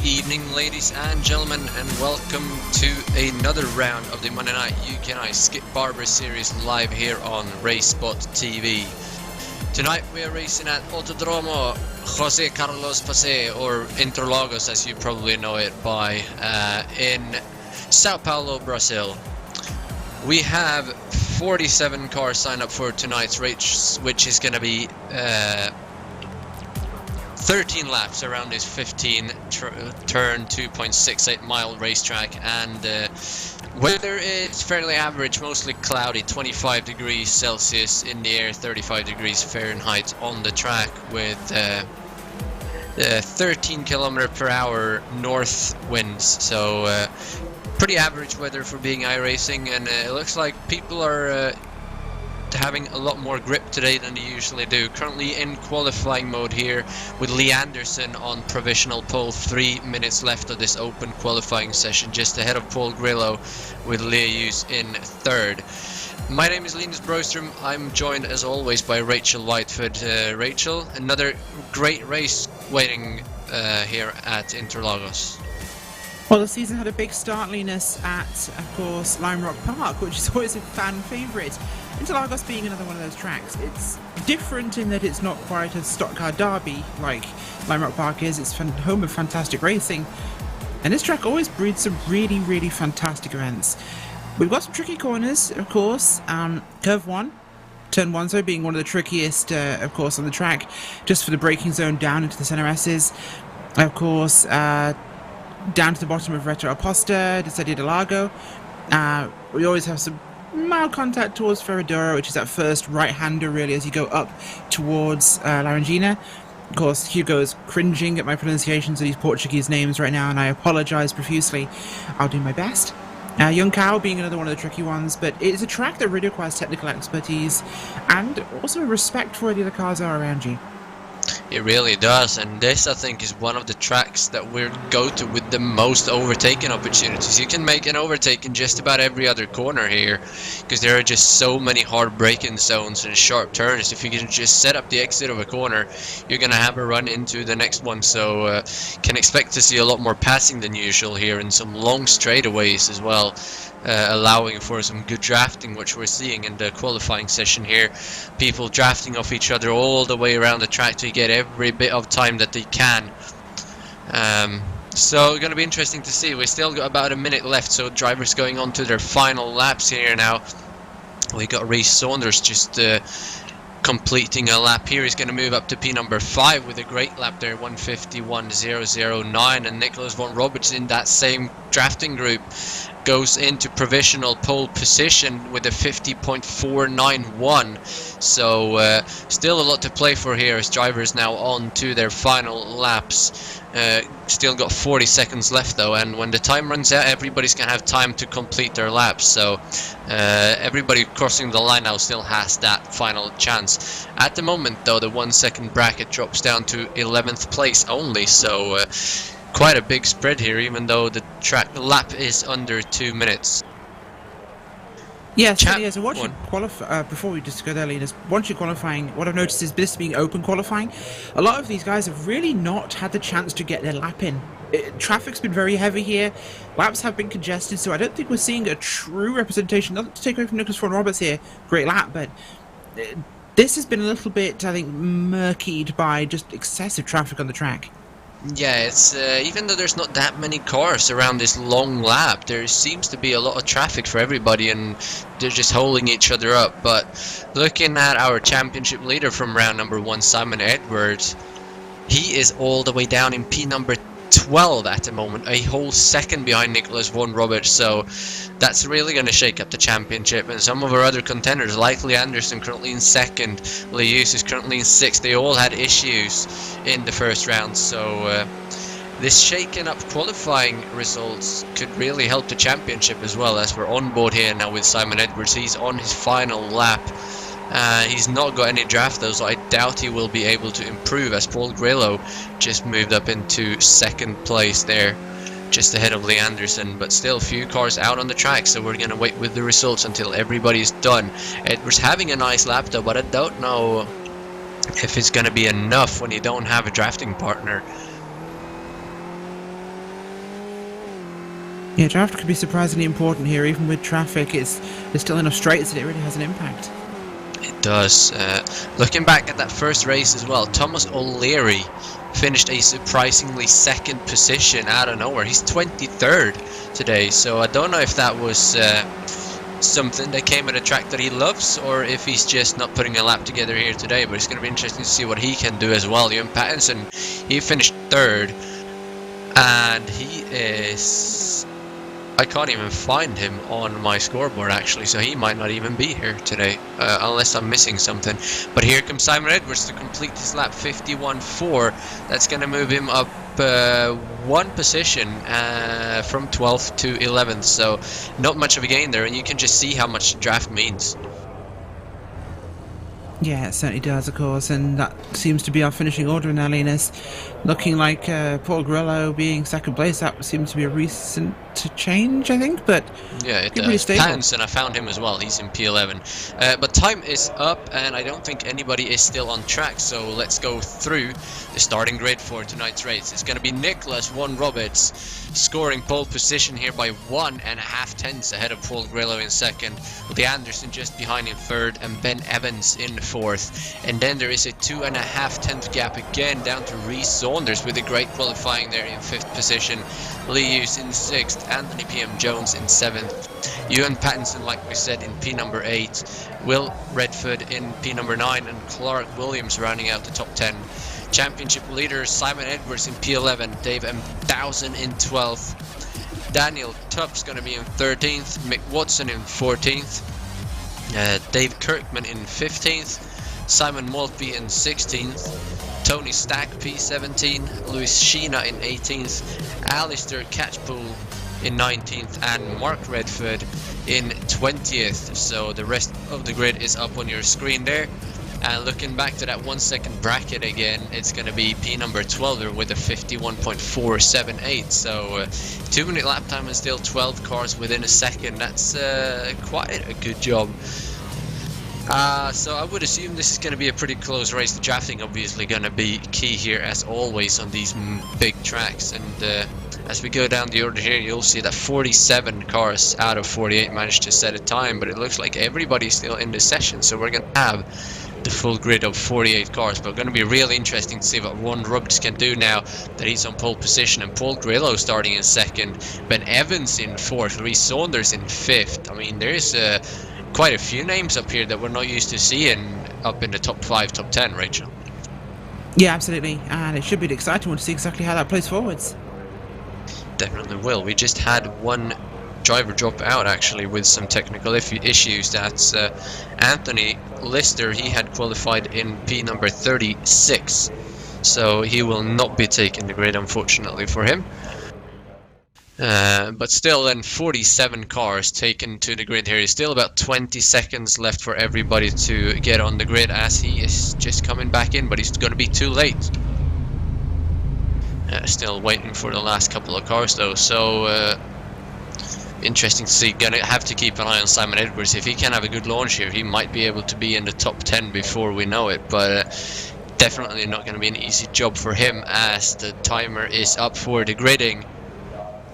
evening, ladies and gentlemen, and welcome to another round of the Monday Night UK&I Skip Barber series live here on RaceSpotTV. Tonight we are racing at Autodromo Jose Carlos Pace, or Interlagos as you probably know it by, in Sao Paulo, Brazil. We have 47 cars signed up for tonight's race, which is going to be 13 laps around this 15 turn 2.68 mile racetrack, and weather is fairly average, mostly cloudy, 25 degrees Celsius in the air, 35 degrees Fahrenheit on the track, with 13 km/h north winds, so pretty average weather for being iRacing, and it looks like people are having a lot more grip today than they usually do. Currently in qualifying mode here with Lee Anderson on provisional pole, 3 minutes left of this open qualifying session, just ahead of Paul Grillo with Leaus in third. My name is Linus Broström. I'm joined as always by Rachel Whiteford. Rachel, another great race waiting here at Interlagos. Well, the season had a big start, Linus, at, of course, Lime Rock Park, which is always a fan favourite. Interlagos being another one of those tracks. It's different in that it's not quite a stock car derby like Lime Rock Park is. It's home of fantastic racing. And this track always breeds some really, really fantastic events. We've got some tricky corners, of course. Curve 1, Turn 1, so being one of the trickiest, of course, on the track, just for the braking zone down into the center S's. Of course, down to the bottom of Retro Aposta, Desadia del Lago. We always have some mild contact towards Ferradura, which is that first right-hander really as you go up towards Laranjina. Of course, Hugo's cringing at my pronunciations of these Portuguese names right now, and I apologise profusely. I'll do my best. Young Cow being another one of the tricky ones, but it's a track that really requires technical expertise and also respect for where the other cars are around you. It really does, and this I think is one of the tracks that we'll go to with the most overtaking opportunities. You can make an overtake in just about every other corner here, because there are just so many hard braking zones and sharp turns. If you can just set up the exit of a corner, you're going to have a run into the next one, so can expect to see a lot more passing than usual here, and some long straightaways as well. Allowing for some good drafting, which we're seeing in the qualifying session here. People drafting off each other all the way around the track to get every bit of time that they can. So going to be interesting to see. We still got about a minute left, so drivers going on to their final laps here now. We got Rhys Saunders just completing a lap here. He's going to move up to P number 5 with a great lap there, 151.009, and Nicholas von Roberts in that same drafting group goes into provisional pole position with a 50.491. So still a lot to play for here as drivers now on to their final laps. Still got 40 seconds left though, and when the time runs out, everybody's gonna have time to complete their laps. So everybody crossing the line now still has that final chance. At the moment though, the 1 second bracket drops down to 11th place only, so quite a big spread here, even though the lap is under 2 minutes. Yes, so once you qualify, before we just go there, Linus, once you're qualifying, what I've noticed is this being open qualifying, a lot of these guys have really not had the chance to get their lap in. Traffic's been very heavy here, laps have been congested, so I don't think we're seeing a true representation. Nothing to take away from Nicholas von Roberts here, great lap, but this has been a little bit, I think, murkied by just excessive traffic on the track. Yeah, it's even though there's not that many cars around this long lap, there seems to be a lot of traffic for everybody, and they're just holding each other up. But looking at our championship leader from round number 1, Simon Edwards, he is all the way down in P number 12 at the moment, a whole second behind Nicholas von Roberts, so that's really going to shake up the championship. And some of our other contenders, like Lee Anderson, currently in 2nd, Leaus is currently in 6th, they all had issues in the first round, so this shaken up qualifying results could really help the championship as well, as we're on board here now with Simon Edwards. He's on his final lap. He's not got any draft though, so I doubt he will be able to improve, as Paul Grillo just moved up into 2nd place there, just ahead of Lee Anderson. But still, few cars out on the track, so we're gonna wait with the results until everybody's done. Edwards having a nice lap though, but I don't know if it's gonna be enough when you don't have a drafting partner. Yeah, draft could be surprisingly important here. Even with traffic, there's still enough straights that it really has an impact. It does. Looking back at that first race as well, Thomas O'Leary finished a surprisingly second position out of nowhere. He's 23rd today, so I don't know if that was something that came at a track that he loves, or if he's just not putting a lap together here today. But it's going to be interesting to see what he can do as well. Ewan Pattinson, he finished third, and he is... I can't even find him on my scoreboard actually, so he might not even be here today, unless I'm missing something. But here comes Simon Edwards to complete his lap, 51.4. That's going to move him up one position from 12th to 11th, so not much of a gain there, and you can just see how much draft means. Yeah, it certainly does, of course, and that seems to be our finishing order in Linus. Looking like Paul Grillo being second place, that seems to be a recent change, I think, but yeah, it does. Pattinson, I found him as well, he's in P11. But time is up, and I don't think anybody is still on track, so let's go through the starting grid for tonight's race. It's going to be Nicholas Roberts scoring pole position here by 1.5 tenths ahead of Paul Grillo in second, with Anderson just behind in third, and Ben Evans in fourth. And then there is a 2.5 tenth gap again down to Reece Saunders with a great qualifying there in fifth position, Lee Hughes in sixth, Anthony P.M. Jones in seventh, Ewan Pattinson, like we said, in P number 8, Will Redford in P number 9, and Clark Williams rounding out the top 10. Championship leaders Simon Edwards in P11, Dave M. Dowson in 12th, Daniel Tubbs going to be in 13th, Mick Watson in 14th, Dave Kirkman in 15th, Simon Maltby in 16th, Tony Stack P17, Louis Sheena in 18th, Alistair Catchpool in 19th, and Mark Redford in 20th. So the rest of the grid is up on your screen there. And looking back to that 1 second bracket again, it's going to be P number 12 with a 51.478. So 2-minute lap time and still 12 cars within a second. That's quite a good job. So I would assume this is going to be a pretty close race. The drafting obviously going to be key here as always on these big tracks. And as we go down the order here, you'll see that 47 cars out of 48 managed to set a time. But it looks like everybody's still in the session. So we're going to have the full grid of 48 cars, but going to be really interesting to see what Ron Roberts can do now that he's on pole position, and Paul Grillo starting in second, Ben Evans in fourth, Reece Saunders in fifth. I mean, there's quite a few names up here that we're not used to seeing up in the top 5, top 10, Rachel. Yeah, absolutely, and it should be an exciting one to see exactly how that plays forwards. Definitely will. We just had one driver drop out actually with some technical issues. That's Anthony Lister. He had qualified in P number 36, so he will not be taking the grid unfortunately for him. But still, then 47 cars taken to the grid here. It's still about 20 seconds left for everybody to get on the grid as he is just coming back in, but he's going to be too late. Still waiting for the last couple of cars though, so interesting to see. Gonna have to keep an eye on Simon Edwards. If he can have a good launch here, he might be able to be in the top 10 before we know it, but definitely not going to be an easy job for him as the timer is up for the gridding.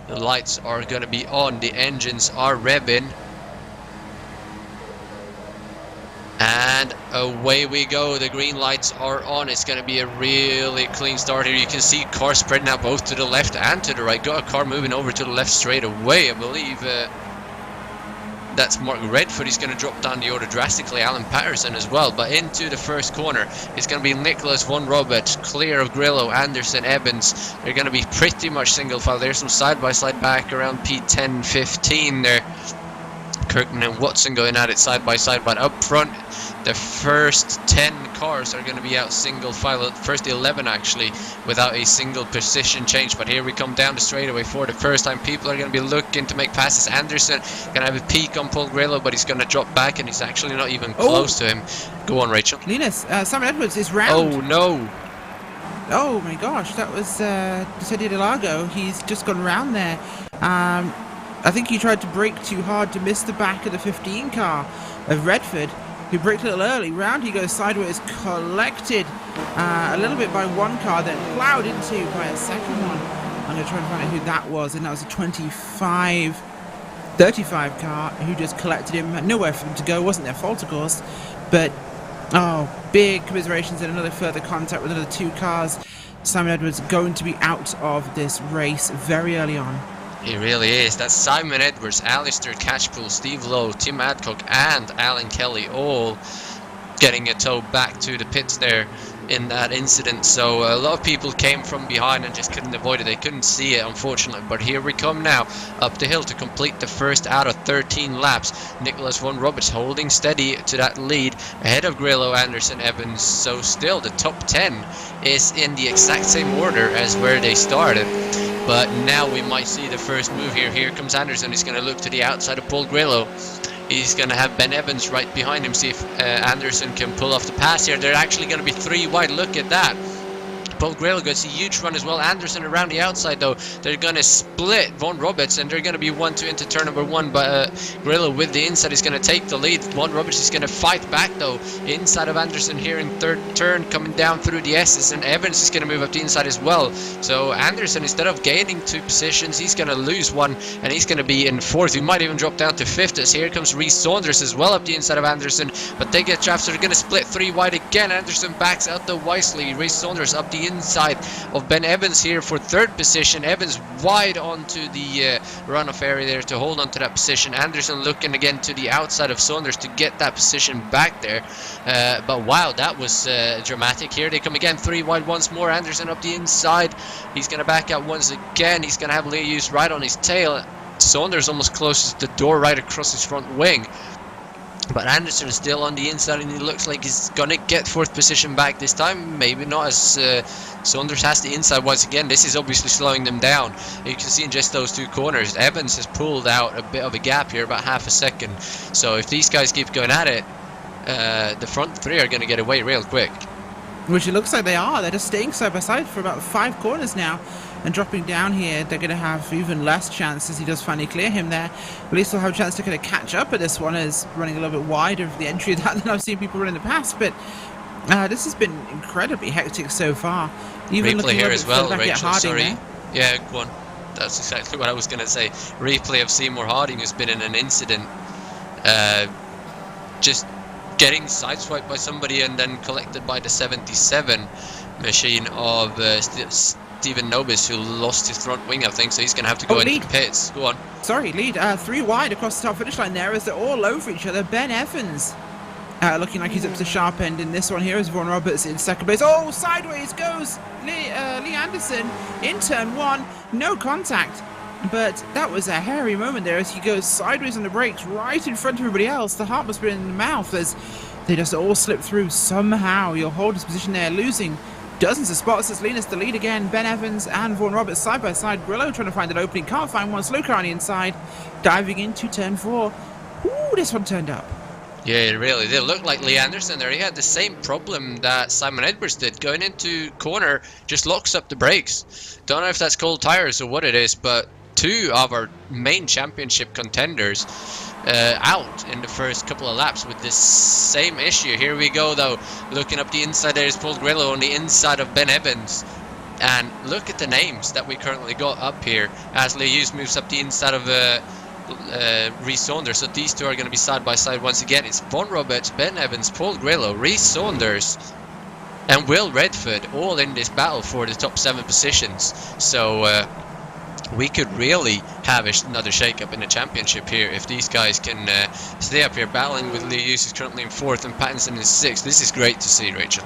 The lights are going to be on, the engines are revving, and away we go. The green lights are on. It's going to be a really clean start here. You can see cars spreading out both to the left and to the right. Got a car moving over to the left straight away. I believe that's Mark Redford. He's going to drop down the order drastically. Alan Patterson as well. But into the first corner, it's going to be Nicholas Roberts, clear of Grillo, Anderson, Evans. They're going to be pretty much single file. There's some side-by-side back around P10, 15 there. Kirkman and Watson going at it side by side, but up front the first 10 cars are going to be out single file, first 11 actually, without a single position change. But here we come down the straightaway for the first time. People are going to be looking to make passes. Anderson going to have a peek on Paul Grillo, but he's going to drop back and he's actually not even close to him. Go on, Rachel. Linus, Simon Edwards is round. Oh no. Oh my gosh, that was Interlagos. He's just gone round there. I think he tried to brake too hard to miss the back of the 15 car of Redford, who braked a little early. Round he goes sideways, collected a little bit by one car, then ploughed into by a second one. I'm going to try and find out who that was, and that was a 35 car who just collected him. Had nowhere for him to go. Wasn't their fault, of course, but big commiserations and another further contact with another 2 cars. Simon Edwards going to be out of this race very early on. He really is. That's Simon Edwards, Alistair Catchpool, Steve Lowe, Tim Adcock and Alan Kelly all getting a tow back to the pits there in that incident. So a lot of people came from behind and just couldn't avoid it. They couldn't see it, unfortunately. But here we come now up the hill to complete the first out of 13 laps. Nicholas Von Roberts holding steady to that lead ahead of Grillo, Anderson, Evans. So still the top 10 is in the exact same order as where they started. But now we might see the first move here. Here comes Anderson. He's going to look to the outside of Paul Grillo. He's going to have Ben Evans right behind him. See if Anderson can pull off the pass here. They're actually going to be 3 wide. Look at that. Paul Grillo gets a huge run as well. Anderson around the outside though. They're going to split Von Roberts and they're going to be 1-2 into turn number 1. But Grillo with the inside is going to take the lead. Von Roberts is going to fight back though. Inside of Anderson here in third turn, coming down through the S's, and Evans is going to move up the inside as well. So Anderson, instead of gaining 2 positions, he's going to lose 1 and he's going to be in 4th. He might even drop down to 5th as here comes Rhys Saunders as well up the inside of Anderson. But they get trapped, so they're going to split 3 wide again. Anderson backs out though wisely. Rhys Saunders up the inside of Ben Evans here for 3rd position. Evans wide onto the runoff area there to hold on to that position. Anderson looking again to the outside of Saunders to get that position back there. But wow, that was dramatic. Here they come again, 3 wide once more. Anderson up the inside. He's going to back out once again. He's going to have Lee Hughes right on his tail. Saunders almost closes the door right across his front wing. But Anderson is still on the inside and he looks like he's going to get 4th position back this time. Maybe not, as Saunders has the inside once again. This is obviously slowing them down. You can see in just those 2 corners, Evans has pulled out a bit of a gap here, about half a second. So if these guys keep going at it, the front 3 are going to get away real quick. Which it looks like they are. They're just staying side by side for about 5 corners now. And dropping down here, they're going to have even less chance as he does finally clear him there. At least they'll have a chance to kind of catch up at this one, as running a little bit wider of the entry of that than I've seen people run in the past. But this has been incredibly hectic so far. Even replay here as well, Rachel. Sorry. There. Yeah, go on. That's exactly what I was going to say. Replay of Seymour Harding, who's been in an incident. Just getting sideswiped by somebody and then collected by the 77 machine of Stephen Nobis, who lost his front wing, I think, so he's going to have to go into the pits. Go on. Sorry, lead 3 wide across the top finish line there as they're all over each other. Ben Evans looking like he's up to the sharp end in this one here as Von Roberts in 2nd place. Oh, sideways goes Lee Anderson in turn 1. No contact. But that was a hairy moment there as he goes sideways on the brakes right in front of everybody else. The heart must have been in the mouth as they just all slip through somehow. You'll hold his position there, losing dozens of spots as Linus the lead again. Ben Evans and Von Roberts side by side. Grillo trying to find an opening, can't find one. Slow car on the inside, diving into turn 4. Ooh, this one turned up. Yeah, it really did look like Lee Anderson there. He had the same problem that Simon Edwards did. Going into corner, just locks up the brakes. Don't know if that's cold tires or what it is, but 2 of our main championship contenders out in the first couple of laps with this same issue. Here we go though, looking up the inside, there's Paul Grillo on the inside of Ben Evans. And look at the names that we currently got up here as Lee Hughes moves up the inside of Rhys Saunders. So these 2 are going to be side by side once again. It's Von Roberts, Ben Evans, Paul Grillo, Rhys Saunders and Will Redford all in this battle for the top 7 positions. So we could really have another shake-up in the championship here if these guys can stay up here battling with Lee Hughes, who's currently in 4th, and Pattinson is 6th. This is great to see, Rachel.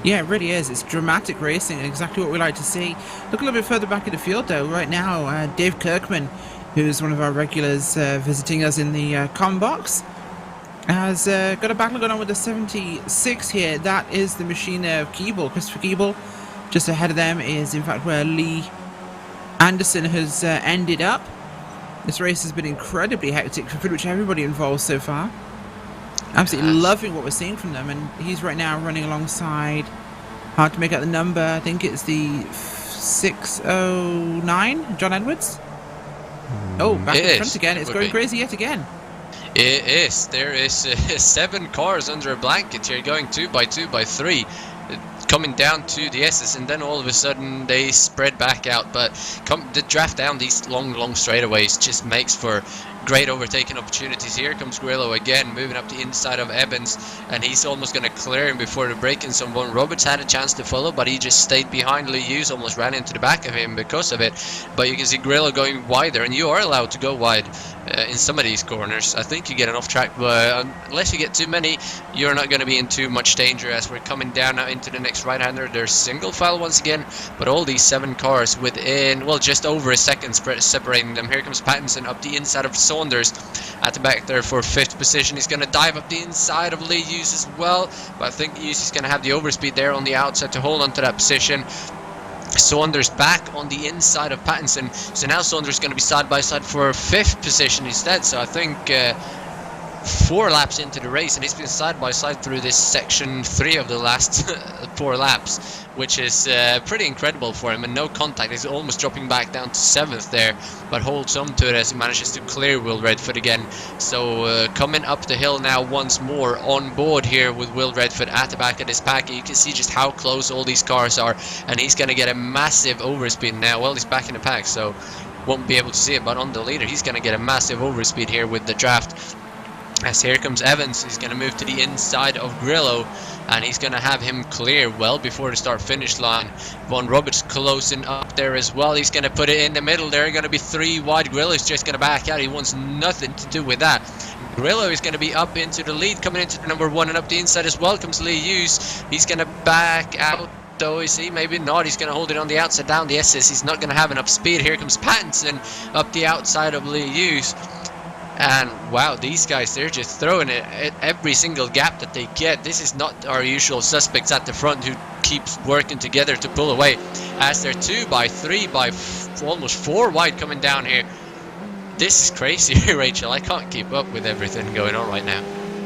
Yeah, it really is. It's dramatic racing, exactly what we like to see. Look a little bit further back in the field, though. Right now, Dave Kirkman, who's one of our regulars visiting us in the com box, has got a battle going on with the 76 here. That is the machine of Keeble, Christopher Keeble. Just ahead of them is, in fact, where Lee Anderson has ended up. This race has been incredibly hectic for pretty much everybody involved so far. Absolutely loving what we're seeing from them, and he's right now running alongside, hard to make out the number, I think it's the 609, John Edwards. Oh, back in front again, it's going crazy yet again. It is. There is 7 cars under a blanket here, going 2 by 2 by 3. coming down to the S's, and then all of a sudden they spread back out. But the draft down these long straightaways just makes for great overtaking opportunities. Here comes Grillo again, moving up the inside of Evans, and he's almost going to clear him before the break-in zone. Von Roberts had a chance to follow, but he just stayed behind Lee Hughes, almost ran into the back of him because of it. But you can see Grillo going wider, and you are allowed to go wide in some of these corners. I think you get an off track, but unless you get too many, you're not going to be in too much danger. As we're coming down now into the next right-hander, there's single file once again, but all these 7 cars within, well, just over a second separating them. Here comes Pattinson up the inside of Saunders at the back there for 5th position. He's going to dive up the inside of Lee Hughes as well, but I think Hughes is going to have the overspeed there on the outside to hold on to that position. Saunders back on the inside of Pattinson, so now Saunders is going to be side by side for 5th position instead. So I think 4 laps into the race, and he's been side by side through this section 3 of the last 4 laps, which is pretty incredible for him. And no contact, he's almost dropping back down to 7th there, but holds on to it as he manages to clear Will Redford again. So coming up the hill now once more on board here with Will Redford at the back of this pack. You can see just how close all these cars are, and he's going to get a massive overspeed now. Well, he's back in the pack, so won't be able to see it, but on the leader he's going to get a massive overspeed here with the draft. As here comes Evans, he's going to move to the inside of Grillo, and he's going to have him clear well before the start-finish line. Von Roberts closing up there as well. He's going to put it in the middle. There are going to be 3 wide. Grillo's just going to back out. He wants nothing to do with that. Grillo is going to be up into the lead, coming into the number 1, and up the inside as well comes Lee Hughes. He's going to back out, though, is he? Maybe not. He's going to hold it on the outside down the S's. He's not going to have enough speed. Here comes Pattinson up the outside of Lee Hughes. And wow, these guys, they're just throwing it at every single gap that they get. This is not our usual suspects at the front who keeps working together to pull away, as they're 2 by 3 by almost 4 wide coming down here. This is crazy, Rachel. I can't keep up with everything going on right now.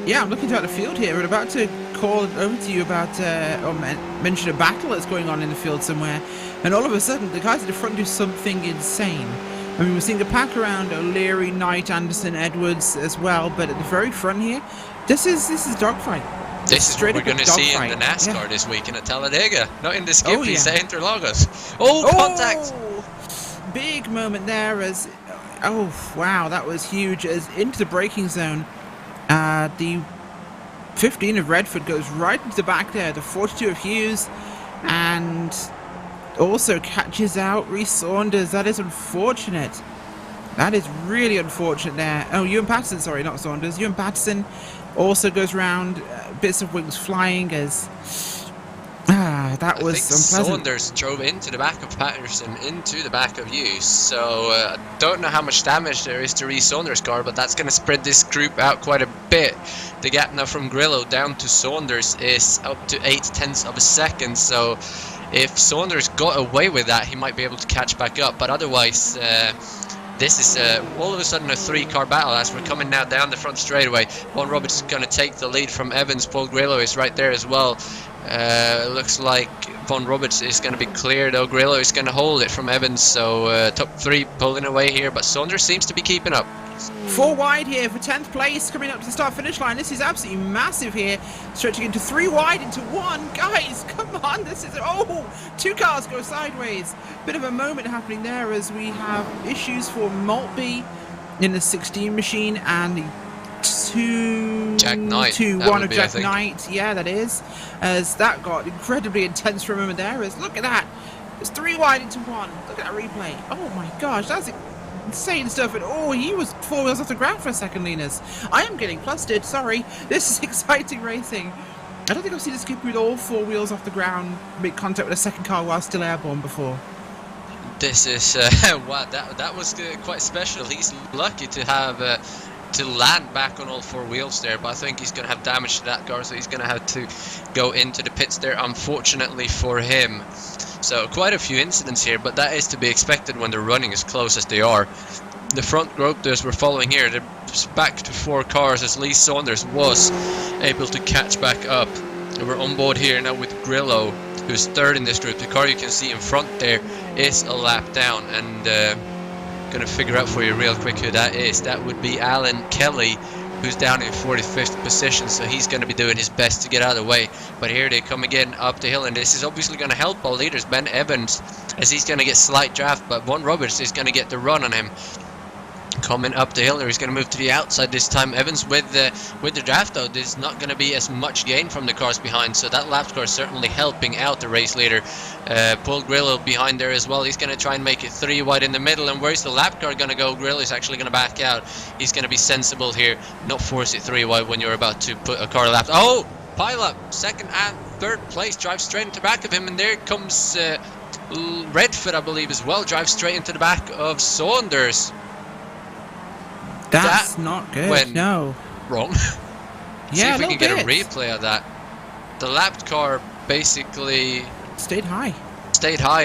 Yeah, I'm looking throughout the field here. We're about to call over to you about, or mention a battle that's going on in the field somewhere, and all of a sudden, the guys at the front do something insane. I mean, we're seeing the pack around O'Leary, Knight, Anderson, Edwards as well, but at the very front here, this is dogfight. This is what we're going to see in the NASCAR this week in Talladega, not in the Skippys at Interlagos. Oh, contact! Big moment there as, oh wow, that was huge, as into the braking zone. The 15 of Redford goes right into the back there, the 42 of Hughes, and also catches out Reece Saunders. That is unfortunate. That is really unfortunate there. Oh, Ewan Patterson, sorry, not Saunders. Ewan Patterson also goes round, bits of wings flying as... that was unpleasant. Saunders drove into the back of Patterson, into the back of Hughes. So, don't know how much damage there is to Reece Saunders' car, but that's going to spread this group out quite a bit. The gap now from Grillo down to Saunders is up to 0.8 of a second, so... if Saunders got away with that, he might be able to catch back up. But otherwise, this is all of a sudden a 3-car battle as we're coming now down the front straightaway. Von Roberts is going to take the lead from Evans. Paul Grillo is right there as well. Looks like Von Roberts is going to be clear, though. Grillo is going to hold it from Evans. So top 3 pulling away here, but Saunders seems to be keeping up. 4 wide here for 10th place, coming up to the start-finish line. This is absolutely massive here, stretching into 3 wide into 1. Guys, come on, this is... oh, 2 cars go sideways. Bit of a moment happening there as we have issues for Maltby in the 16 machine and the 2-1 of Jack Knight. Yeah, that is. As that got incredibly intense for a moment there. As look at that. It's 3 wide into 1. Look at that replay. Oh my gosh, that's insane stuff. And oh, he was 4 wheels off the ground for a second, Linus. I am getting flustered, sorry. This is exciting racing. I don't think I've seen a Skippy with all 4 wheels off the ground make contact with a second car while still airborne before. This is wow, that was quite special. He's lucky to have to land back on all 4 wheels there, but I think he's going to have damage to that car, so he's going to have to go into the pits there, unfortunately for him. So quite a few incidents here, but that is to be expected when they're running as close as they are. The front group as we're following here, they're back to 4 cars as Lee Saunders was able to catch back up. And we're on board here now with Grillo, who's 3rd in this group. The car you can see in front there is a lap down, and gonna figure out for you real quick who that is. That would be Alan Kelly who's down in 45th position, so he's going to be doing his best to get out of the way. But here they come again up the hill, and this is obviously going to help our leaders, Ben Evans, as he's going to get slight draft, but Von Roberts is going to get the run on him. Coming up the hill there, he's going to move to the outside this time. Evans with the draft though, there's not going to be as much gain from the cars behind, so that lap car is certainly helping out the race leader. Paul Grillo behind there as well. He's going to try and make it 3 wide in the middle, and where's the lap car going to go? Grillo is actually going to back out. He's going to be sensible here, not force it 3 wide when you're about to put a car lap. Oh, pile up, 2nd and 3rd place, drives straight into the back of him, and there comes Redford, I believe, as well, drives straight into the back of Saunders. That's not good. No. Wrong. Yeah, see if we can get a bit. replay of that. The lapped car basically stayed high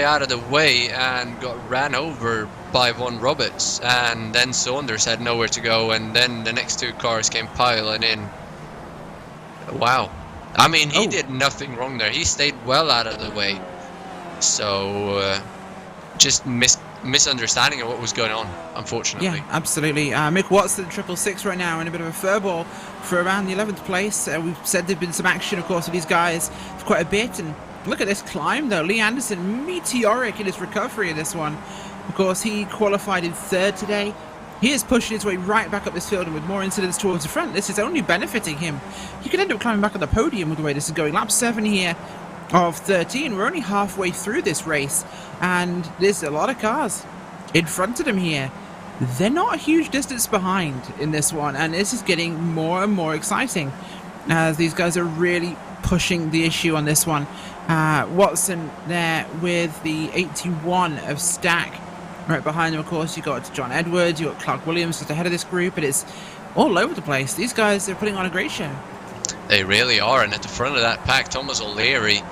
out of the way and got ran over by Von Roberts, and then Saunders had nowhere to go, and then the next 2 cars came piling in. Wow. I mean, he did nothing wrong there. He stayed well out of the way. So just misunderstanding of what was going on, unfortunately. Yeah, absolutely. Mick Watson, 666 right now, in a bit of a furball for around the 11th place. We've said there's been some action, of course, with these guys for quite a bit. And look at this climb, though. Lee Anderson, meteoric in his recovery in this one. Of course, he qualified in 3rd today. He is pushing his way right back up this field, and with more incidents towards the front, this is only benefiting him. He could end up climbing back on the podium with the way this is going. Lap 7 here of 13. We're only halfway through this race, and there's a lot of cars in front of them here. They're not a huge distance behind in this one, and this is getting more and more exciting as these guys are really pushing the issue on this one. Watson there with the 81 of Stack. Right behind him, of course, you got John Edwards, you got Clark Williams just ahead of this group. It is all over the place. These guys are putting on a great show. They really are, and at the front of that pack, Thomas O'Leary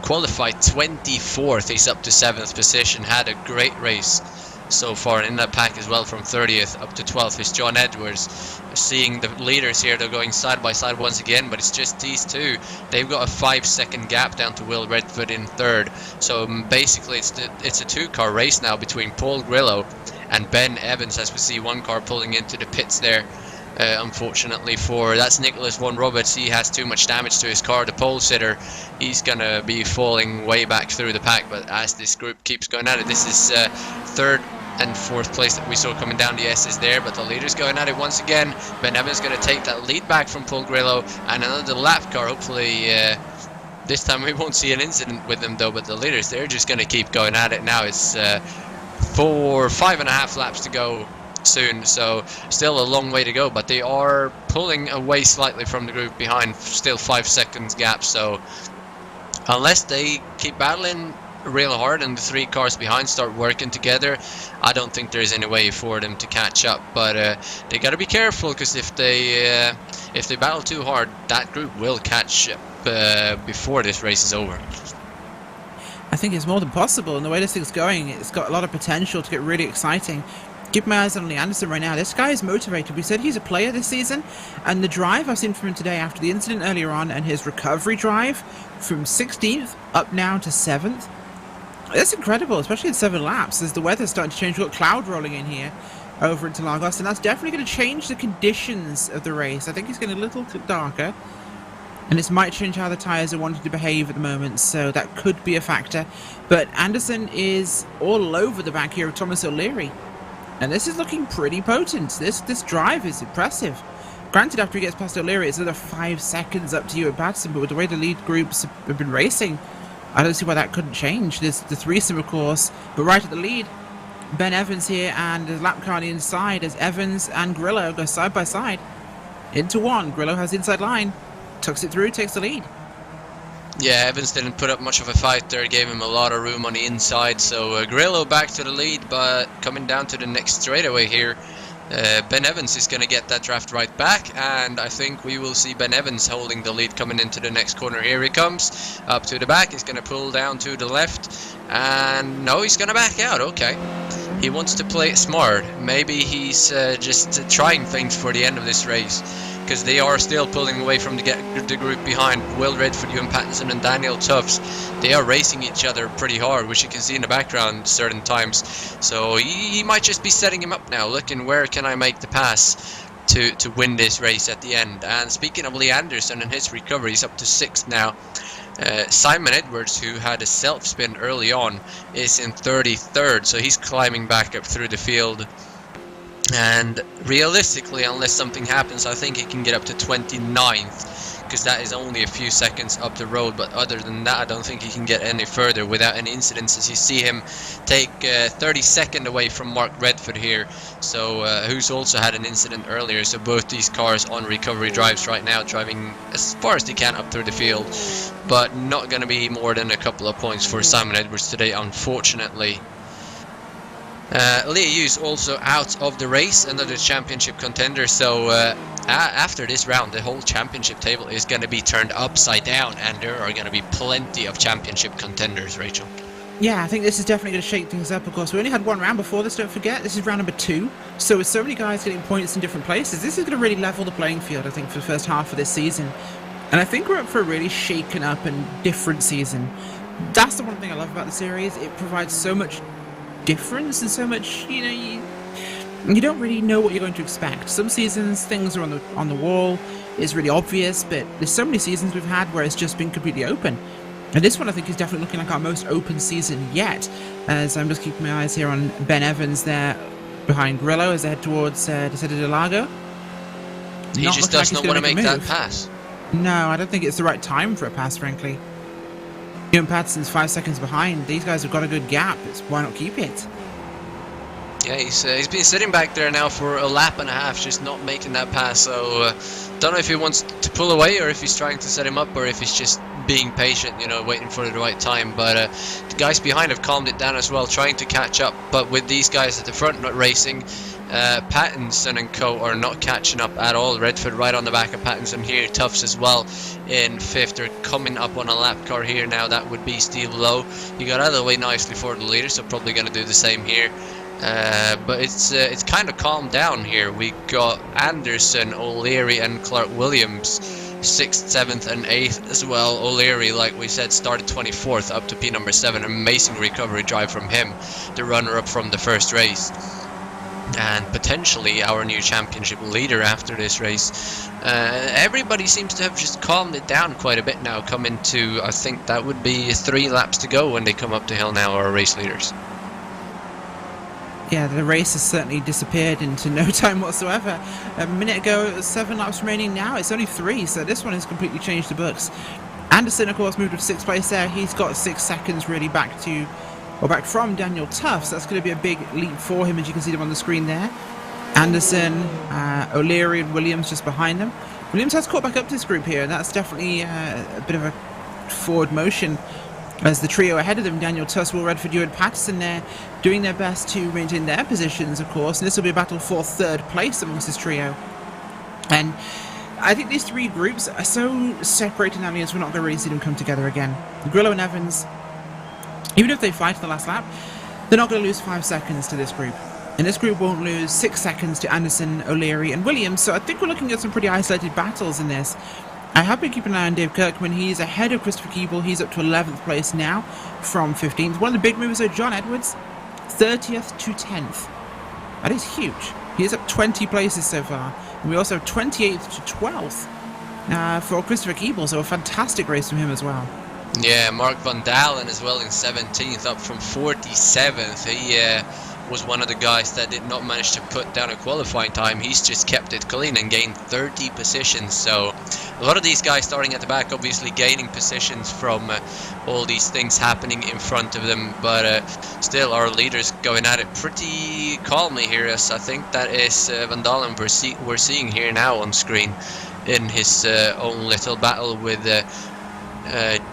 qualified 24th. He's up to 7th position, had a great race so far, and in that pack as well from 30th up to 12th is John Edwards. Seeing the leaders here, they're going side by side once again, but it's just these 2. They've got a 5-second gap down to Will Redford in 3rd, so basically it's a 2-car race now between Paul Grillo and Ben Evans, as we see 1 car pulling into the pits there. Unfortunately that's Nicholas Von Roberts. He has too much damage to his car, the pole sitter. He's gonna be falling way back through the pack, but as this group keeps going at it, this is 3rd and 4th place that we saw coming down the S's there, but the leader's going at it once again. Ben Evans going to take that lead back from Paul Grillo, and another lap car. Hopefully this time we won't see an incident with them though, but the leaders, they're just going to keep going at it now. It's 5.5 laps to go soon, so still a long way to go, but they are pulling away slightly from the group behind, still 5 seconds gap, so unless they keep battling real hard and the 3 cars behind start working together, I don't think there's any way for them to catch up. But they got to be careful, because if they battle too hard, that group will catch up before this race is over. I think it's more than possible, and the way this thing's going, it's got a lot of potential to get really exciting. Keep my eyes on Lee Anderson right now. This guy is motivated. We said he's a player this season, and the drive I've seen from him today after the incident earlier on, and his recovery drive from 16th up now to 7th, that's incredible, especially in 7 laps as the weather's starting to change. We've got cloud rolling in here over Interlagos, and that's definitely going to change the conditions of the race. I think it's getting a little darker, and this might change how the tyres are wanting to behave at the moment, so that could be a factor. But Anderson is all over the back here of Thomas O'Leary, and this is looking pretty potent. This drive is impressive. Granted, after he gets past O'Leary, it's another 5 seconds up to you at Patterson, but with the way the lead groups have been racing, I don't see why that couldn't change. There's the threesome, of course, but right at the lead, Ben Evans here, and there's lap car on the inside as Evans and Grillo go side by side into one. Grillo has the inside line, tucks it through, takes the lead. Yeah, Evans didn't put up much of a fight there, gave him a lot of room on the inside, so Grillo back to the lead, but coming down to the next straightaway here, Ben Evans is going to get that draft right back, and I think we will see Ben Evans holding the lead coming into the next corner. Here he comes, up to the back, he's going to pull down to the left, and no, he's going to back out. Okay, he wants to play it smart. Maybe he's just trying things for the end of this race, because they are still pulling away from the group behind. Will Redford, Ewan Pattinson and Daniel Tubbs, they are racing each other pretty hard, which you can see in the background certain times. So he might just be setting him up now, looking where can I make the pass to win this race at the end. And speaking of Lee Anderson and his recovery, he's up to 6th now. Simon Edwards, who had a self-spin early on, is in 33rd, so he's climbing back up through the field. And realistically, unless something happens, I think he can get up to 29th, because that is only a few seconds up the road. But other than that, I don't think he can get any further without any incidents, as you see him take 32nd away from Mark Redford here, so who's also had an incident earlier. So both these cars on recovery drives right now, driving as far as they can up through the field, but not going to be more than a couple of points for Simon Edwards today, unfortunately. Lee Hughes also out of the race, another championship contender. So after this round, the whole championship table is going to be turned upside down, and there are going to be plenty of championship contenders, Rachel. Yeah, I think this is definitely going to shake things up. Of course, we only had one round before this, don't forget. This is round number 2. So with so many guys getting points in different places, this is going to really level the playing field, I think, for the first half of this season. And I think we're up for a really shaken up and different season. That's the one thing I love about the series. It provides so much difference and so much, you don't really know what you're going to expect. Some seasons things are on the wall, it's really obvious, but there's so many seasons we've had where it's just been completely open. And this one I think is definitely looking like our most open season yet, as I'm just keeping my eyes here on Ben Evans there behind Grillo as they head towards Interlagos. He just does not want to make that pass. No, I don't think it's the right time for a pass, frankly. Ewan Patterson's 5 seconds behind. These guys have got a good gap. Why not keep it? Yeah, he's been sitting back there now for a lap and a half, just not making that pass. So don't know if he wants to pull away or if he's trying to set him up or if he's just being patient, waiting for the right time. But the guys behind have calmed it down as well, trying to catch up. But with these guys at the front not racing, Pattinson and co are not catching up at all. Redford right on the back of Pattinson here. Tufts as well in 5th. They're coming up on a lap car here now. That would be Steve Lowe. He got out of the way nicely for the leader, so probably going to do the same here. But it's kind of calmed down here. We got Anderson, O'Leary and Clark Williams 6th, 7th and 8th as well. O'Leary, like we said, started 24th up to P number 7. Amazing recovery drive from him, the runner-up from the first race, and potentially our new championship leader after this race. Everybody seems to have just calmed it down quite a bit now, coming to, I think that would be 3 laps to go when they come up the hill now, our race leaders. Yeah, the race has certainly disappeared into no time whatsoever. A minute ago, it was 7 laps remaining. Now it's only 3, so this one has completely changed the books. Anderson, of course, moved to 6th place there. He's got 6 seconds really back from Daniel Tufts. That's going to be a big leap for him, as you can see them on the screen there. Anderson, O'Leary and Williams just behind them. Williams has caught back up to this group here, and that's definitely a bit of a forward motion. As the trio ahead of them, Daniel Tufts, Will Redford, Ewan Patterson there, doing their best to maintain their positions, of course. And this will be a battle for 3rd place amongst this trio. And I think these 3 groups are so separated now, we're not going to really see them come together again. Grillo and Evans, even if they fight the last lap, they're not going to lose 5 seconds to this group. And this group won't lose 6 seconds to Anderson, O'Leary and Williams. So I think we're looking at some pretty isolated battles in this. I have been keeping an eye on Dave Kirkman. He's ahead of Christopher Keeble. He's up to 11th place now from 15th. One of the big movers, though, John Edwards, 30th to 10th. That is huge. He is up 20 places so far. And we also have 28th to 12th for Christopher Keeble. So a fantastic race from him as well. Yeah, Mark Van Dalen as well in 17th, up from 47th. He was one of the guys that did not manage to put down a qualifying time. He's just kept it clean and gained 30 positions. So a lot of these guys starting at the back, obviously gaining positions from all these things happening in front of them. But still, our leaders going at it pretty calmly here, as I think that is Van Dalen we're seeing here now on screen in his own little battle with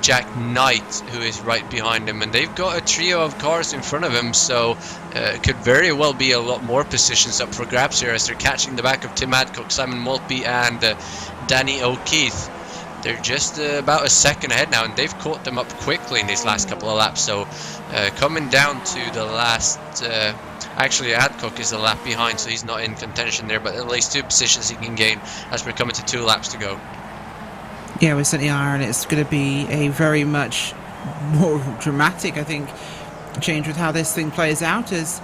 Jack Knight, who is right behind him, and they've got a trio of cars in front of him, so it could very well be a lot more positions up for grabs here as they're catching the back of Tim Adcock, Simon Maltby and Danny O'Keefe. They're just about a second ahead now, and they've caught them up quickly in these last couple of laps. So coming down to the last actually Adcock is a lap behind, so he's not in contention there, but at least 2 positions he can gain as we're coming to 2 laps to go. Yeah, we certainly are, and it's going to be a very much more dramatic, I think, change with how this thing plays out, as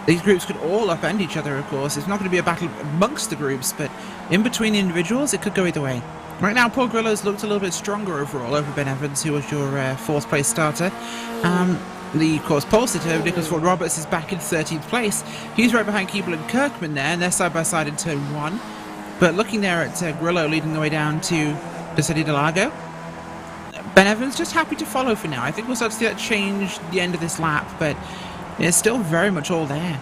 These groups could all upend each other, of course. It's not going to be a battle amongst the groups, but in between the individuals, it could go either way. Right now, Paul Grillo's looked a little bit stronger overall over Ben Evans, who was your fourth place starter. Of course, pole sitter, Nicholas Ford Roberts, is back in 13th place. He's right behind Keeble and Kirkman there, and they're side by side in turn 1. But looking there at Grillo leading the way down to the City de Lago, Ben Evans just happy to follow for now. I think we'll start to see that change the end of this lap, but it's still very much all there.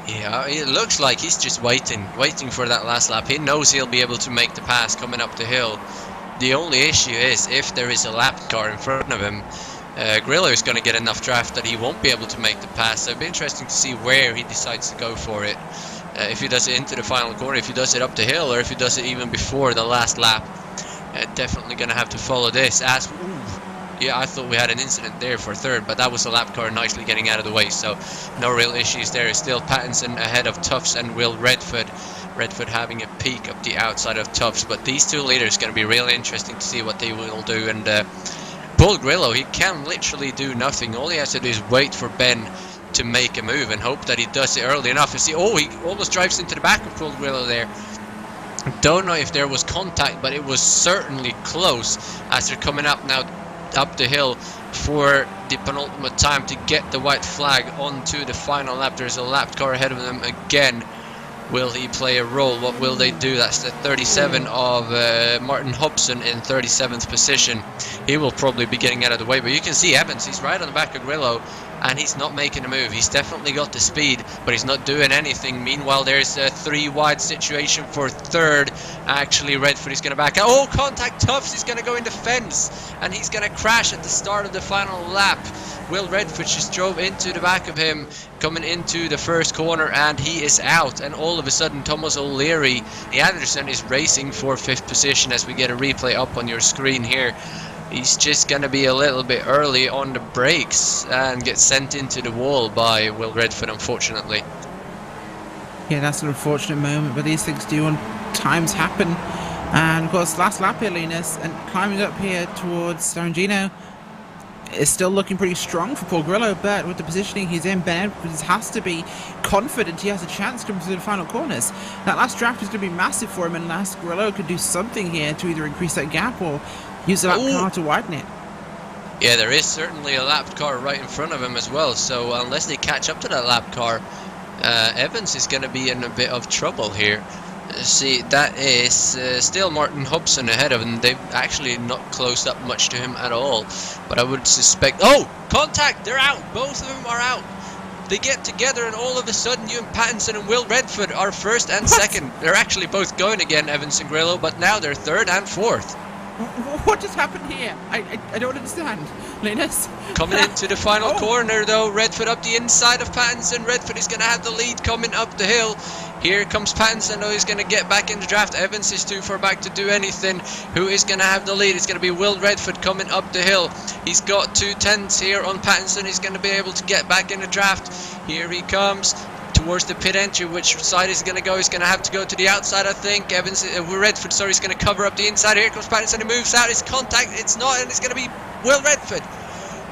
Yeah, it looks like he's just waiting for that last lap. He knows he'll be able to make the pass coming up the hill. The only issue is if there is a lap car in front of him, Grillo is going to get enough draft that he won't be able to make the pass. So it'll be interesting to see where he decides to go for it. If he does it into the final corner, if he does it up the hill, or if he does it even before the last lap. Definitely going to have to follow this. Yeah, I thought we had an incident there for third, but that was a lap car nicely getting out of the way, so no real issues there. Still Pattinson ahead of Tufts and Will Redford. Redford having a peek up the outside of Tufts, but these two leaders going to be really interesting to see what they will do. And Paul Grillo, he can literally do nothing. All he has to do is wait for Ben to make a move and hope that he does it early enough. You see, oh, he almost drives into the back of Paul Grillo there. Don't know if there was contact, but it was certainly close as they're coming up now up the hill for the penultimate time to get the white flag onto the final lap. There's a lap car ahead of them again. Will he play a role? What will they do? That's the 37 of Martin Hobson in 37th position. He will probably be getting out of the way, but you can see Evans, he's right on the back of Grillo, and he's not making a move. He's definitely got the speed, but he's not doing anything. Meanwhile, there's a 3-wide situation for third. Actually, Redford is going to back out. Oh, contact Tufts. He's going to go in the fence, and he's going to crash at the start of the final lap. Will Redford just drove into the back of him, coming into the first corner, and he is out. And all of a sudden, Thomas O'Leary, the Anderson, is racing for 5th position as we get a replay up on your screen here. He's just going to be a little bit early on the brakes and get sent into the wall by Will Redford, unfortunately. Yeah, that's an unfortunate moment, but these things do on times happen. And of course, last lap here, Linus, and climbing up here towards Starangino is still looking pretty strong for Paul Grillo, but with the positioning he's in, Ben Evans has to be confident he has a chance to come through the final corners. That last draft is going to be massive for him, unless Grillo could do something here to either increase that gap or use the lap car to widen it. Yeah, there is certainly a lap car right in front of him as well, so unless they catch up to that lap car, Evans is going to be in a bit of trouble here. See, that is still Martin Hobson ahead of him. They've actually not closed up much to him at all, but I would suspect... Oh! Contact! They're out! Both of them are out! They get together and all of a sudden Ewan Pattinson and Will Redford are first and second. They're actually both going again, Evans and Grillo, but now they're third and fourth. What just happened here? I don't understand. Linus? Coming into the final corner though, Redford up the inside of Pattinson. Redford is going to have the lead coming up the hill. Here comes Pattinson though, he's going to get back in the draft. Evans is too far back to do anything. Who is going to have the lead? It's going to be Will Redford coming up the hill. He's got 2/10 here on Pattinson. He's going to be able to get back in the draft. Here he comes towards the pit entry. Which side is going to go? He's going to have to go to the outside, I think. Redford, sorry, he's going to cover up the inside. Here comes Pattinson. He moves out. It's contact. It's not, and it's going to be Will Redford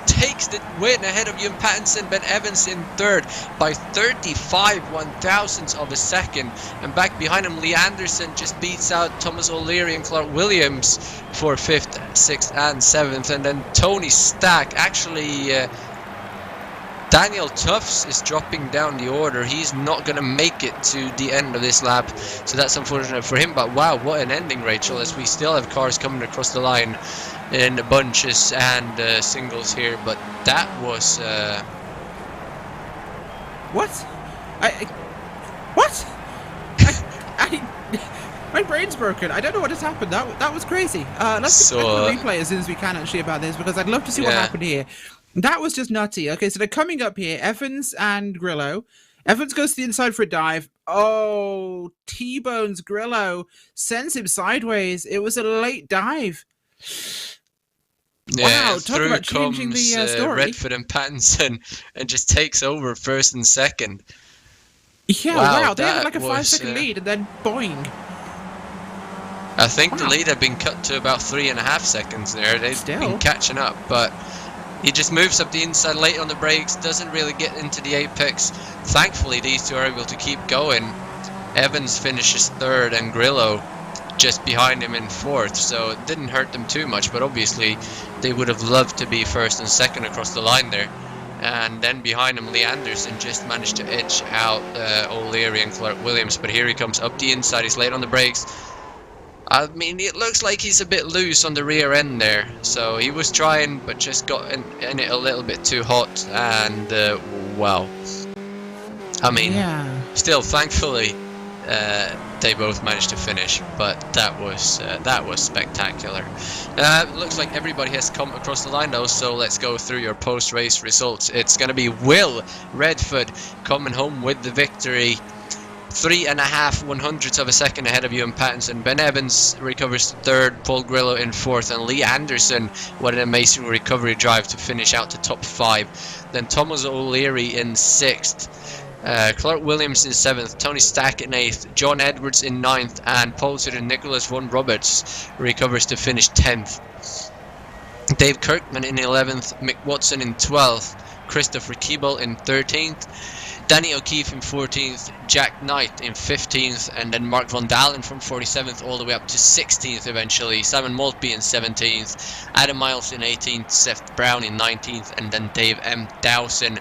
takes the win ahead of Ewan Pattinson. Ben Evans in third by 35 1/1000ths of a second, and back behind him Lee Anderson just beats out Thomas O'Leary and Clark Williams for 5th, 6th and 7th, and then Tony Stack actually Daniel Tufts is dropping down the order. He's not going to make it to the end of this lap, so that's unfortunate for him. But wow, what an ending, Rachel, as we still have cars coming across the line in bunches and singles here. But that was... What? What? My brain's broken. I don't know what has happened. That was crazy. Let's get the replay as soon as we can actually about this, because I'd love to see what happened here. That was just nutty. Okay, so they're coming up here. Evans and Grillo. Evans goes to the inside for a dive. Oh, T-bones Grillo. Sends him sideways. It was a late dive. Yeah, wow, talk about changing the story. Redford and Pattinson and just takes over first and second. Yeah, wow. They had like a 5-second lead and then boing. I think the lead had been cut to about 3.5 seconds there. They've been catching up, but... He just moves up the inside late on the brakes, doesn't really get into the apex. Thankfully, these two are able to keep going. Evans finishes third and Grillo just behind him in fourth, so it didn't hurt them too much, but obviously they would have loved to be first and second across the line there. And then behind him, Lee Anderson just managed to edge out O'Leary and Clark Williams, but here he comes up the inside, he's late on the brakes. I mean, it looks like he's a bit loose on the rear end there, so he was trying, but just got in it a little bit too hot, and wow. I mean, Yeah. still, thankfully, they both managed to finish, but that was spectacular. Looks like everybody has come across the line though, so let's go through your post-race results. It's going to be Will Redford coming home with the victory. 3.5 100ths of a second ahead of Ewan Pattinson. Ben Evans recovers third, Paul Grillo in fourth, and Lee Anderson, what an amazing recovery drive to finish out to top 5. Then Thomas O'Leary in sixth. Clark Williams in 7th, Tony Stack in 8th, John Edwards in 9th, and Paul and Nicholas Von Roberts recovers to finish 10th. Dave Kirkman in 11th, Mick Watson in 12th, Christopher Keeble in 13th, Danny O'Keefe in 14th, Jack Knight in 15th, and then Mark Von Dalen from 47th all the way up to 16th eventually, Simon Maltby in 17th, Adam Miles in 18th, Seth Brown in 19th, and then Dave M. Dowson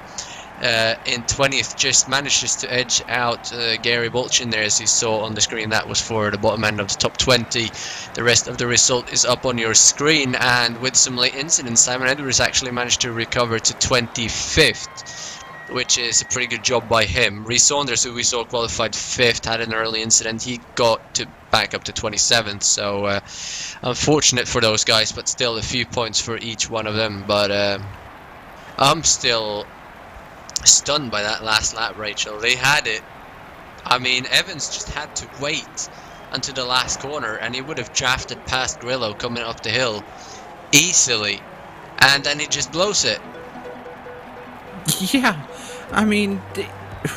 in 20th, just manages to edge out Gary Bolchin there, as you saw on the screen. That was for the bottom end of the top 20. The rest of the result is up on your screen, and with some late incidents, Simon Edwards actually managed to recover to 25th, which is a pretty good job by him. Rhys Saunders, who we saw qualified 5th, had an early incident. He got to back up to 27th, so unfortunate for those guys, but still a few points for each one of them. But I'm still stunned by that last lap, Rachel. They had it. I mean, Evans just had to wait until the last corner, and he would have drafted past Grillo coming up the hill easily, and then he just blows it. Yeah, I mean,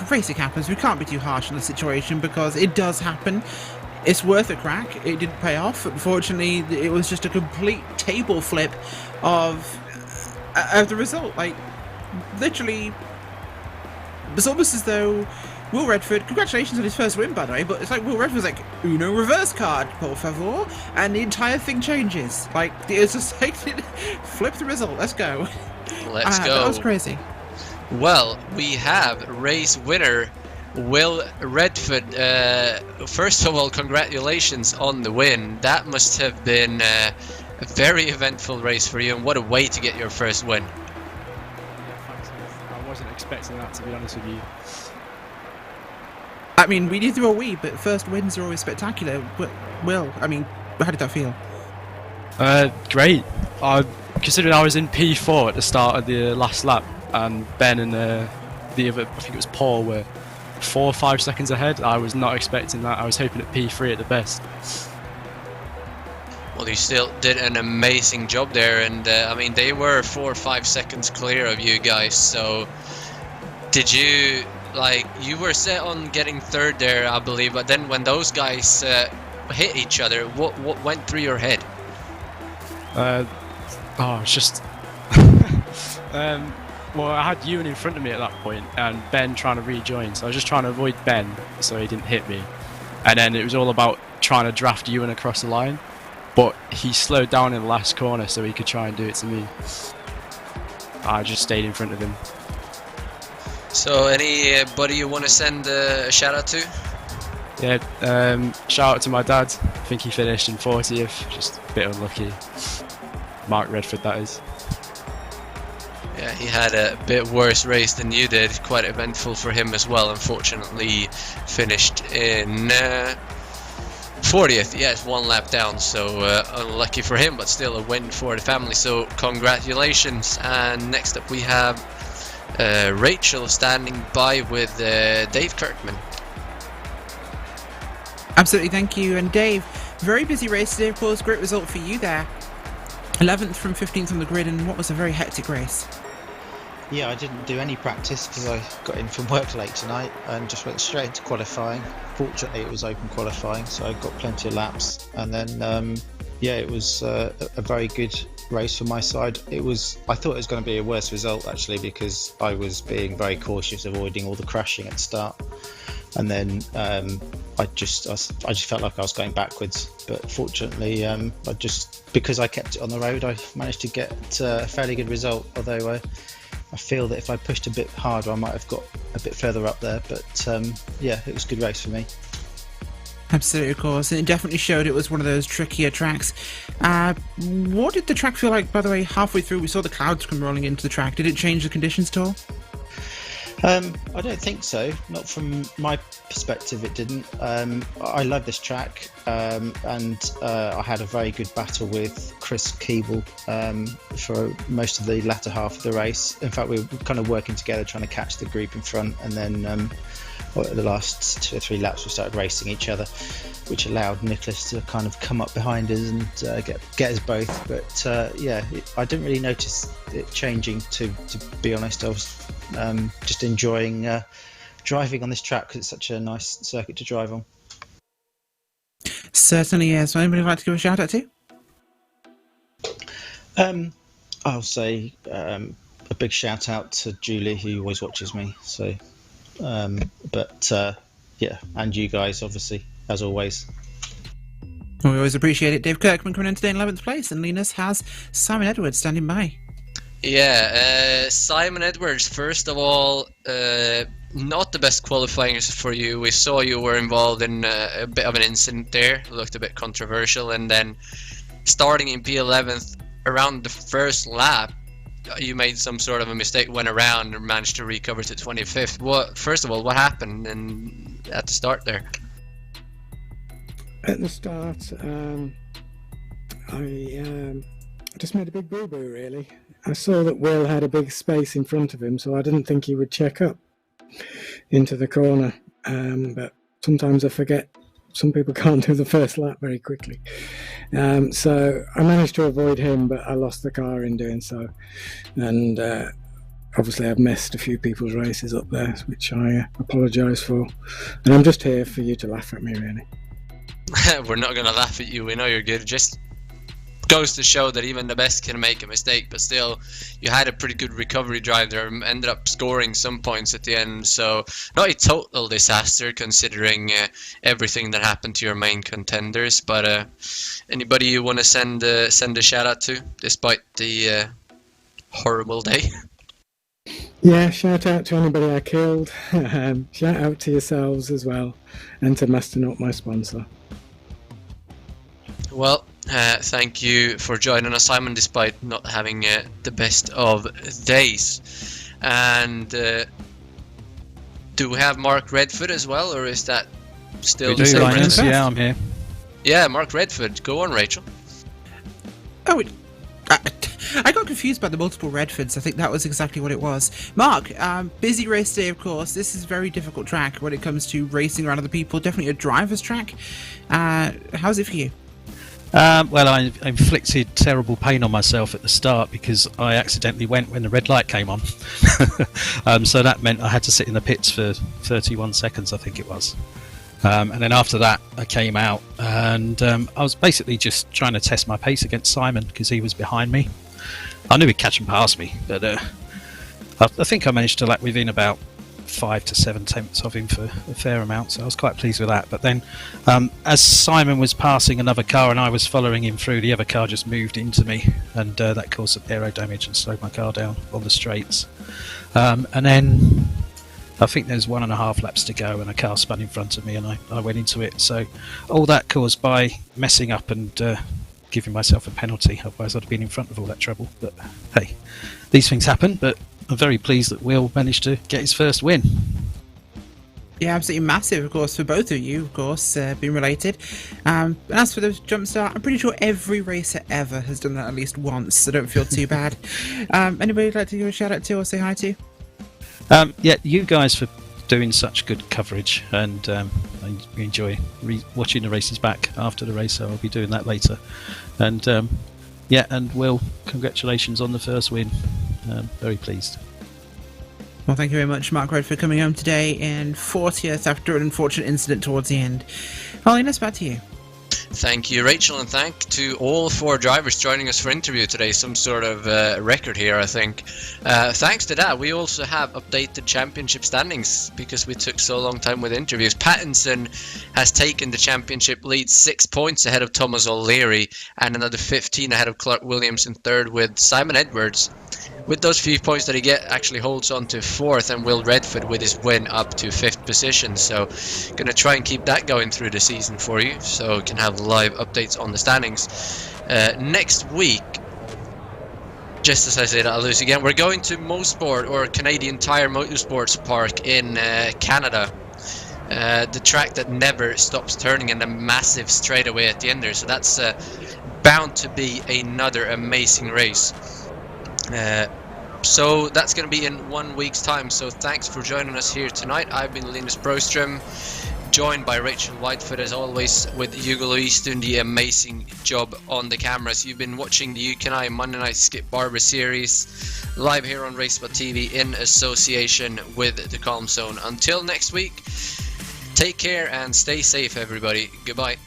racing happens. We can't be too harsh on the situation because it does happen. It's worth a crack. It didn't pay off. Unfortunately, it was just a complete table flip of the result. Like, literally, it's almost as though Will Redford, congratulations on his first win, by the way, but it's like Will Redford's like, Uno reverse card, por favor, and the entire thing changes. Like, it's just like, flip the result, let's go. Let's go. That was crazy. Well, we have race winner Will Redford. First of all, congratulations on the win. That must have been a very eventful race for you, and what a way to get your first win. I wasn't expecting that, to be honest with you. I mean, we did through a wee, but first wins are always spectacular. Will, I mean, how did that feel? Great. Considering I was in P4 at the start of the last lap, and Ben and the other, I think it was Paul, were 4 or 5 seconds ahead. I was not expecting that. I was hoping at P3 at the best. Well, you still did an amazing job there, and I mean, they were 4 or 5 seconds clear of you guys, so did you, like, you were set on getting third there, I believe, but then when those guys hit each other, what went through your head? It's just well, I had Ewan in front of me at that point and Ben trying to rejoin, so I was just trying to avoid Ben so he didn't hit me, and then it was all about trying to draft Ewan across the line, but he slowed down in the last corner so he could try and do it to me. I just stayed in front of him. So anybody you want to send a shout out to? Yeah, shout out to my dad. I think he finished in 40th, just a bit unlucky. Mark Redford, that is. Yeah, he had a bit worse race than you did. Quite eventful for him as well. Unfortunately, finished in 40th. Yeah, it's 1 lap down, so unlucky for him, but still a win for the family. So congratulations. And next up we have Rachel standing by with Dave Kirkman. Absolutely, thank you. And Dave, very busy race today, of course. Great result for you there. 11th from 15th on the grid, and what was a very hectic race. Yeah, I didn't do any practice because I got in from work late tonight and just went straight into qualifying. Fortunately, it was open qualifying, so I got plenty of laps. And then, yeah, it was a very good race from my side. I thought it was going to be a worse result actually, because I was being very cautious, avoiding all the crashing at the start, and then I just felt like I was going backwards. But fortunately, because I kept it on the road, I managed to get a fairly good result. Although I feel that if I pushed a bit harder, I might have got a bit further up there. But yeah, it was a good race for me. Absolutely, of course, and it definitely showed it was one of those trickier tracks. What did the track feel like, by the way, halfway through? We saw the clouds come rolling into the track. Did it change the conditions at all? I don't think so. Not from my perspective, it didn't. I love this track, and I had a very good battle with Chris Keeble for most of the latter half of the race. In fact, we were kind of working together, trying to catch the group in front, and then the last 2 or 3 laps we started racing each other, which allowed Nicholas to kind of come up behind us and get us both. But yeah, I didn't really notice it changing, to be honest. I was just enjoying driving on this track because it's such a nice circuit to drive on. Certainly is. So anybody like to give a shout out to? I'll say a big shout out to Julie, who always watches me. So, yeah, and you guys, obviously, as always. Well, we always appreciate it. Dave Kirkman coming in today in 11th place, and Linus has Simon Edwards standing by. Yeah, Simon Edwards, first of all, not the best qualifying for you. We saw you were involved in a bit of an incident there, looked a bit controversial, and then starting in P11th around the first lap, you made some sort of a mistake, went around and managed to recover to 25th. First of all, what happened at the start there? At the start, I just made a big boo-boo, really. I saw that Will had a big space in front of him, so I didn't think he would check up into the corner. But sometimes I forget some people can't do the first lap very quickly. So I managed to avoid him, but I lost the car in doing so. And obviously I've messed a few people's races up there, which I apologise for. And I'm just here for you to laugh at me, really. We're not going to laugh at you. We know you're good. It just goes to show that even the best can make a mistake, but still, you had a pretty good recovery drive there, ended up scoring some points at the end, so not a total disaster considering everything that happened to your main contenders. But anybody you want to send a shout out to, despite the horrible day? Yeah, shout out to anybody I killed. Shout out to yourselves as well, and to Master Not, my sponsor. Well, thank you for joining us, Simon, despite not having the best of days. And do we have Mark Redford as well, or is that still the same? Linus, yeah, I'm here. Yeah, Mark Redford. Go on, Rachel. Oh, I got confused by the multiple Redfords. I think that was exactly what it was. Mark, busy race day, of course. This is a very difficult track when it comes to racing around other people. Definitely a driver's track. How's it for you? Well, I inflicted terrible pain on myself at the start because I accidentally went when the red light came on. So that meant I had to sit in the pits for 31 seconds, I think it was. And then after that, I came out and I was basically just trying to test my pace against Simon because he was behind me. I knew he'd catch and pass me, but I think I managed to lap within about 5 to 7 tenths of him for a fair amount, so I was quite pleased with that. But then as Simon was passing another car and I was following him through, the other car just moved into me, and that caused some aero damage and slowed my car down on the straights. And then I think there's 1.5 laps to go and a car spun in front of me and I went into it. So all that caused by messing up and giving myself a penalty, otherwise I'd have been in front of all that trouble. But hey, these things happen, but I'm very pleased that Will managed to get his first win. Yeah, absolutely massive, of course, for both of you, of course, being related. And as for the jump start, I'm pretty sure every racer ever has done that at least once, so don't feel too bad. Anybody like to give a shout out to or say hi to? Yeah, you guys for doing such good coverage, and I enjoy watching the races back after the race, so I'll be doing that later. And yeah, and Will, congratulations on the first win. Very pleased. Well, thank you very much, Mark Redford, coming home today in 40th after an unfortunate incident towards the end. Linus, back to you. Thank you, Rachel, and thank to all 4 drivers joining us for interview today. Some sort of record here, I think. Thanks to that, we also have updated championship standings because we took so long time with interviews. Pattinson has taken the championship lead, 6 points ahead of Thomas O'Leary, and another 15 ahead of Clark Williams in third, with Simon Edwards, with those few points that he get, actually holds on to 4th, and Will Redford with his win up to 5th position. So gonna try and keep that going through the season for you, so you can have live updates on the standings. Next week, just as I said, I'll lose again, we're going to Mosport, or Canadian Tire Motorsports Park in Canada. The track that never stops turning, and a massive straightaway at the end there, so that's bound to be another amazing race. So that's going to be in 1 week's time. So thanks for joining us here tonight. I've been Linus Broström, joined by Rachel Whitefoot as always, with Hugo Luis doing the amazing job on the cameras. You've been watching the UK&I Monday Night Skip Barber series live here on RaceSpotTV in association with the Calm Zone. Until next week, take care and stay safe, everybody. Goodbye.